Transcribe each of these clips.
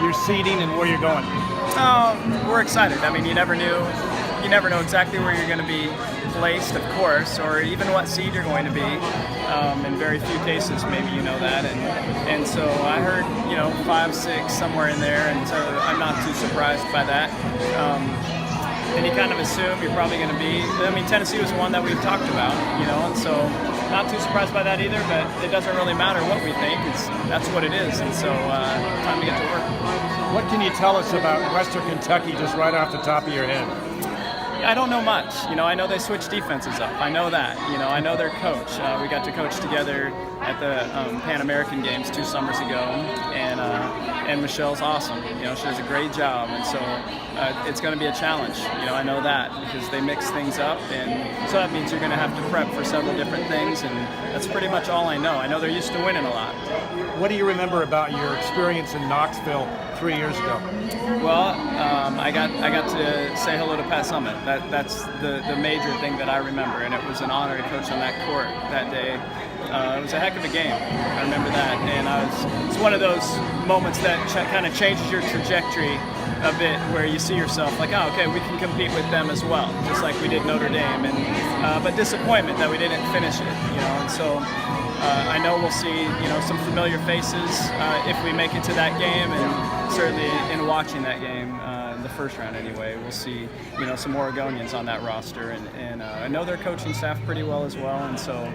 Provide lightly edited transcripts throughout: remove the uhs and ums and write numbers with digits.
your seeding and where you're going? We're excited. I mean, you never know exactly where you're going to be placed, of course, or even what seed you're going to be. In very few cases, maybe you know that, and so I heard 5, 6, somewhere in there, and so I'm not too surprised by that. And you kind of assume you're probably going to be. I mean, Tennessee was one that we've talked about, and so not too surprised by that either. But it doesn't really matter what we think; that's what it is, and so time to get to work. What can you tell us about Western Kentucky, just right off the top of your head? I don't know much. I know they switched defenses up. I know that. I know their coach. We got to coach together at the Pan American Games 2 summers ago, and Michelle's awesome. She does a great job, and so it's going to be a challenge. I know that because they mix things up, and so that means you're going to have to prep for several different things, and that's pretty much all I know. I know they're used to winning a lot. What do you remember about your experience in Knoxville 3 years ago? Well, I got to say hello to Pat Summitt. That's the major thing that I remember, and it was an honor to coach on that court that day. It was a heck of a game. I remember that, and it's one of those moments that kind of changes your trajectory a bit, where you see yourself like, oh, okay, we can compete with them as well, just like we did Notre Dame, and but disappointment that we didn't finish it, and so. I know we'll see, some familiar faces if we make it to that game, and certainly in watching that game, the first round anyway, we'll see, some Oregonians on that roster, and I know their coaching staff pretty well as well, and so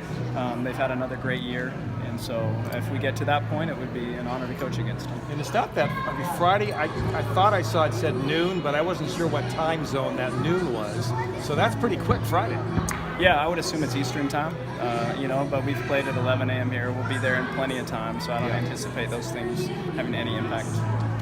they've had another great year, and so if we get to that point, it would be an honor to coach against them. And it's not that Friday. I thought I saw it said noon, but I wasn't sure what time zone that noon was. So that's pretty quick Friday. Yeah, I would assume it's Eastern time, but we've played at 11 a.m. here. We'll be there in plenty of time, so I don't anticipate those things having any impact.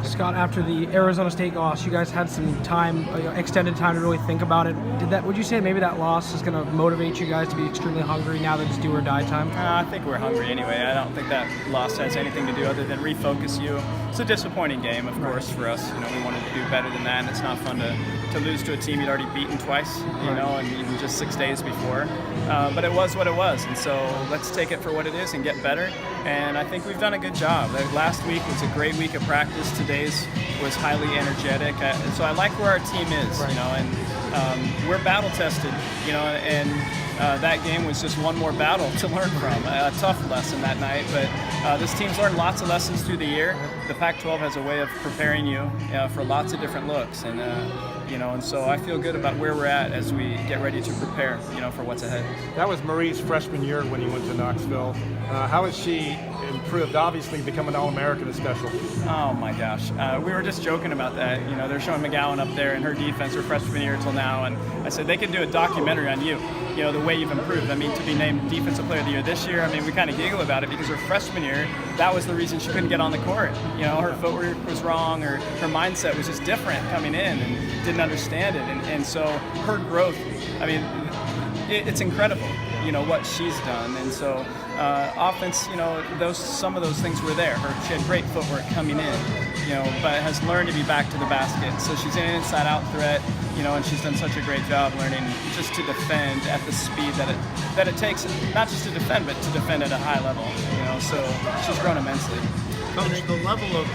Scott, after the Arizona State loss, you guys had some time, extended time to really think about it. Would you say maybe that loss is going to motivate you guys to be extremely hungry now that it's do or die time? I think we're hungry anyway. I don't think that loss has anything to do other than refocus you. It's a disappointing game, of course, for us. We wanted to do better than that, and it's not fun to lose to a team you'd already beaten twice, and even just 6 days before. But it was what it was, and so let's take it for what it is and get better. And I think we've done a good job. Last week was a great week of practice. Today's was highly energetic. So I like where our team is, and we're battle tested, and that game was just one more battle to learn from. A tough lesson that night, but this team's learned lots of lessons through the year. The Pac-12 has a way of preparing you for lots of different looks, and and so I feel good about where we're at as we get ready to prepare, for what's ahead. That was Marie's freshman year when you went to Knoxville. How has she improved? Obviously, become an All-American is special. Oh my gosh, we were just joking about that. They're showing McGowan up there in her defense, her freshman year till now, and I said they could do a documentary on you. The way you've improved. I mean, to be named Defensive Player of the Year this year, I mean, we kind of giggle about it because her freshman year, that was the reason she couldn't get on the court. Her footwork was wrong, or her mindset was just different coming in and didn't understand it. And so her growth, I mean, it's incredible, what she's done. And so offense, some of those things were there. She had great footwork coming in, but has learned to be back to the basket. So she's an inside-out threat, and she's done such a great job learning just to defend at the speed that it takes, not just to defend, but to defend at a high level. So she's grown immensely. Coach, the level of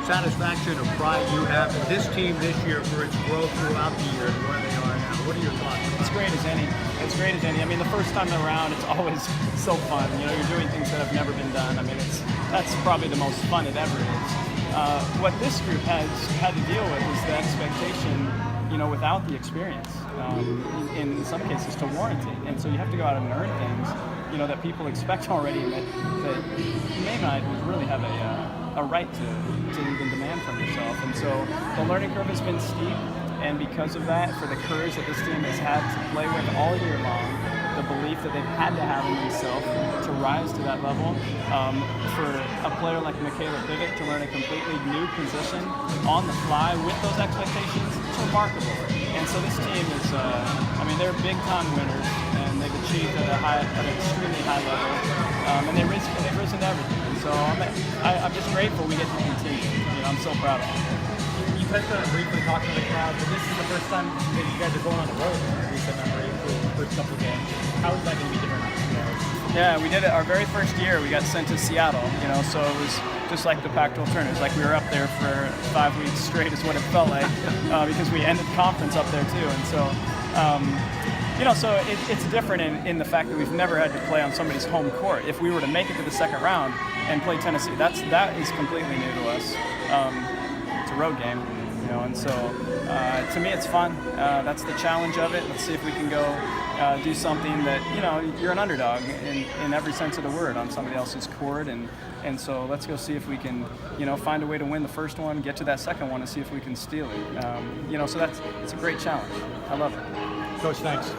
satisfaction or pride you have in this team this year for its growth throughout the year and where they are now, what are your thoughts? It's great as any. It's great as any. I mean, the first time around, it's always so fun. You're doing things that have never been done. I mean, that's probably the most fun it ever is. What this group has had to deal with is the expectation, without the experience, in some cases to warrant it. And so you have to go out and earn things, that people expect already, and that you may not really have a right to even demand from yourself. And so the learning curve has been steep, and because of that, for the courage that this team has had to play with all year long, the belief that they've had to have in themselves to rise to that level, for a player like Michaela Pivot to learn a completely new position on the fly with those expectations, it's remarkable. And so this team is, they're big-time winners, and they've achieved at an extremely high level, and they've risen to everything. And so I'm just grateful we get to continue. I'm so proud of them. You touched on it briefly talking to the crowd, but this is the first time that you guys are going on the road in recent memory for the first couple of games. How is that going to be different? Yeah, we did it our very first year. We got sent to Seattle, so it was just like the Pac-12 tournament. It was like we were up there for 5 weeks straight is what it felt like because we ended conference up there too. And so, so it's different in the fact that we've never had to play on somebody's home court. If we were to make it to the second round and play Tennessee, that is completely new to us. It's a road game, and so to me it's fun. That's the challenge of it. Let's see if we can go do something that, you're an underdog in every sense of the word on somebody else's court, and so let's go see if we can, find a way to win the first one, get to that second one, and see if we can steal it. So it's a great challenge. I love it. Coach, thanks.